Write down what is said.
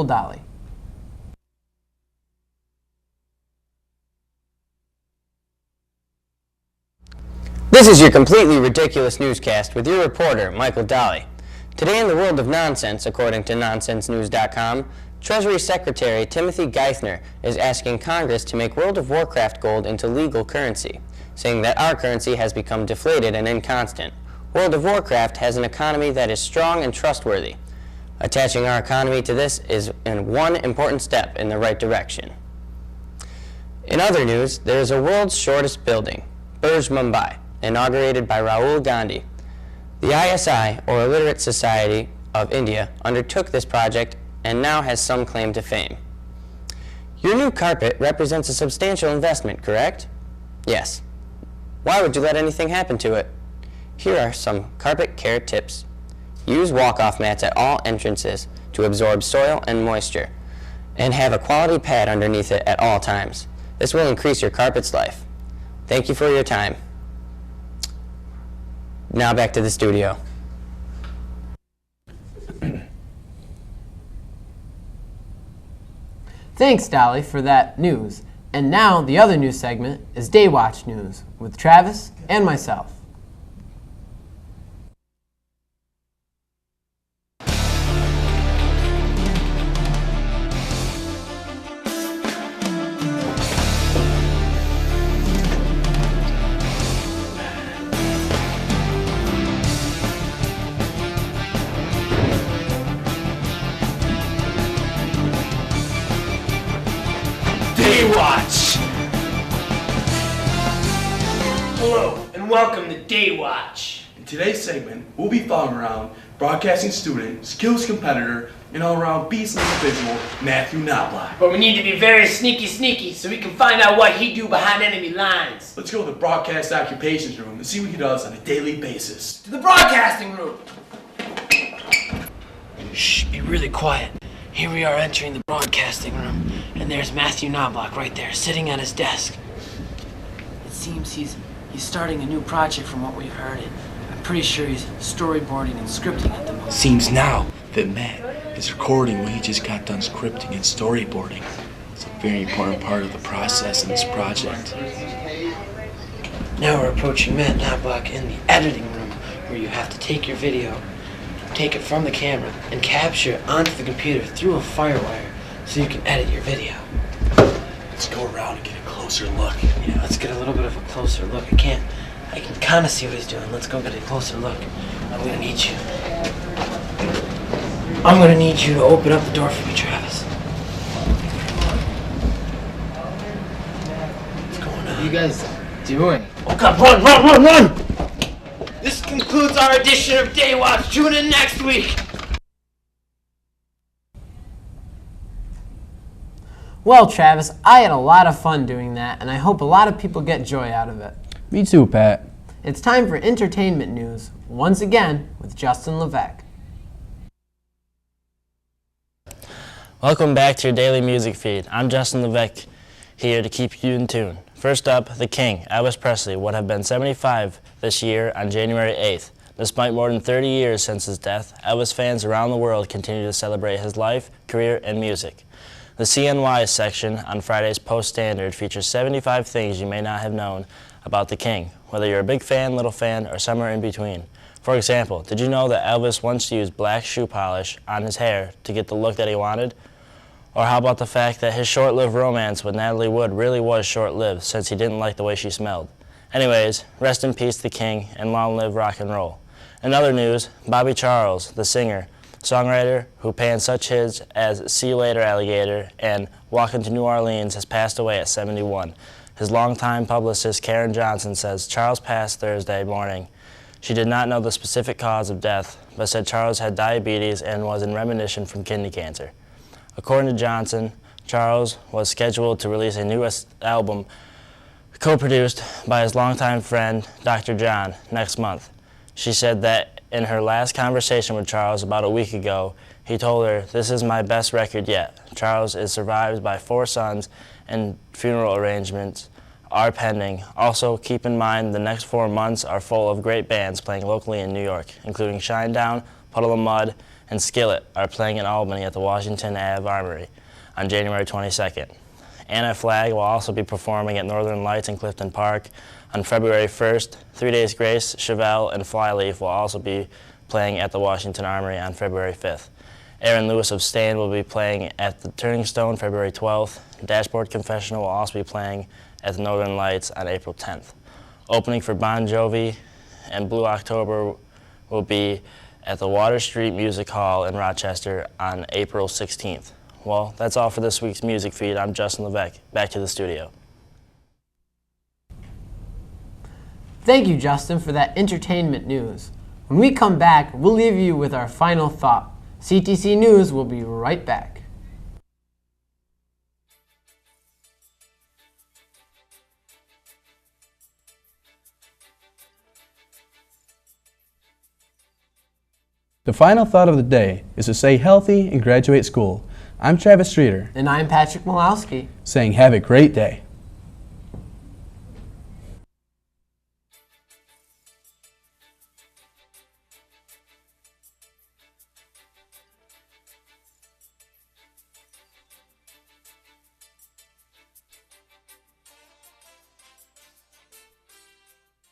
Michael Dolly. This is your completely ridiculous newscast with your reporter, Michael Dolly. Today in the world of nonsense, according to nonsensenews.com, Treasury Secretary Timothy Geithner is asking Congress to make World of Warcraft gold into legal currency, saying that our currency has become deflated and inconstant. World of Warcraft has an economy that is strong and trustworthy. Attaching our economy to this is one important step in the right direction. In other news, there is a world's shortest building, Burj Mumbai, inaugurated by Rahul Gandhi. The ISI, or Illiterate Society of India, undertook this project and now has some claim to fame. Your new carpet represents a substantial investment, correct? Yes. Why would you let anything happen to it? Here are some carpet care tips. Use walk-off mats at all entrances to absorb soil and moisture, and have a quality pad underneath it at all times. This will increase your carpet's life. Thank you for your time. Now back to the studio. Thanks, Dolly, for that news. And now the other news segment is Day Watch News with Travis and myself. Watch. Hello and welcome to Day Watch. In today's segment, we'll be following around broadcasting student, skills competitor, and all-around beast individual, Matthew Knobloch. But we need to be very sneaky so we can find out what he do behind enemy lines. Let's go to the broadcast occupations room and see what he does on a daily basis. To the broadcasting room. Shh, be really quiet. Here we are entering the broadcasting room, and there's Matthew Knobloch right there, sitting at his desk. It seems he's starting a new project from what we've heard. I'm pretty sure he's storyboarding and scripting at the moment. Seems now that Matt is recording what he just got done scripting and storyboarding. It's a very important part of the process in this project. Now we're approaching Matt Knobloch in the editing room, where you have to take your video, take it from the camera, and capture it onto the computer through a firewire so you can edit your video. Let's go around and get a closer look. Yeah, let's get a little bit of a closer look. I can kind of see what he's doing. Let's go get a closer look. I'm gonna need you to open up the door for me, Travis. What's going on? What are you guys doing? Oh God, run! This concludes our edition of Day Watch. Tune in next week. Well, Travis, I had a lot of fun doing that, and I hope a lot of people get joy out of it. Me too, Pat. It's time for entertainment news, once again with Justin Levesque. Welcome back to your daily music feed. I'm Justin Levesque, here to keep you in tune. First up, the King, Elvis Presley, would have been 75 this year on January 8th. Despite more than 30 years since his death, Elvis fans around the world continue to celebrate his life, career, and music. The CNY section on Friday's Post-Standard features 75 things you may not have known about the King, whether you're a big fan, little fan, or somewhere in between. For example, did you know that Elvis once used black shoe polish on his hair to get the look that he wanted? Or how about the fact that his short-lived romance with Natalie Wood really was short-lived, since he didn't like the way she smelled? Anyways, rest in peace the King, and long live rock and roll. In other news, Bobby Charles, the singer, songwriter who penned such hits as See You Later Alligator and Walking to New Orleans, has passed away at 71. His longtime publicist Karen Johnson says Charles passed Thursday morning. She did not know the specific cause of death, but said Charles had diabetes and was in remission from kidney cancer. According to Johnson, Charles was scheduled to release a new album co-produced by his longtime friend, Dr. John, next month. She said that in her last conversation with Charles about a week ago, he told her, "This is my best record yet." Charles is survived by 4 sons, and funeral arrangements are pending. Also, keep in mind the next 4 months are full of great bands playing locally in New York, including Shinedown, Puddle of Mud, and Skillet are playing in Albany at the Washington Ave Armory on January 22nd. Anna Flag will also be performing at Northern Lights in Clifton Park on February 1st. 3 Days Grace, Chevelle, and Flyleaf will also be playing at the Washington Armory on February 5th. Aaron Lewis of Stain will be playing at the Turning Stone February 12th. Dashboard Confessional will also be playing at the Northern Lights on April 10th. Opening for Bon Jovi and Blue October will be at the Water Street Music Hall in Rochester on April 16th. Well, that's all for this week's music feed. I'm Justin Levesque. Back to the studio. Thank you, Justin, for that entertainment news. When we come back, we'll leave you with our final thought. CTC News will be right back. The final thought of the day is to stay healthy and graduate school. I'm Travis Streeter, And I'm Patrick Malowski. saying have a great day.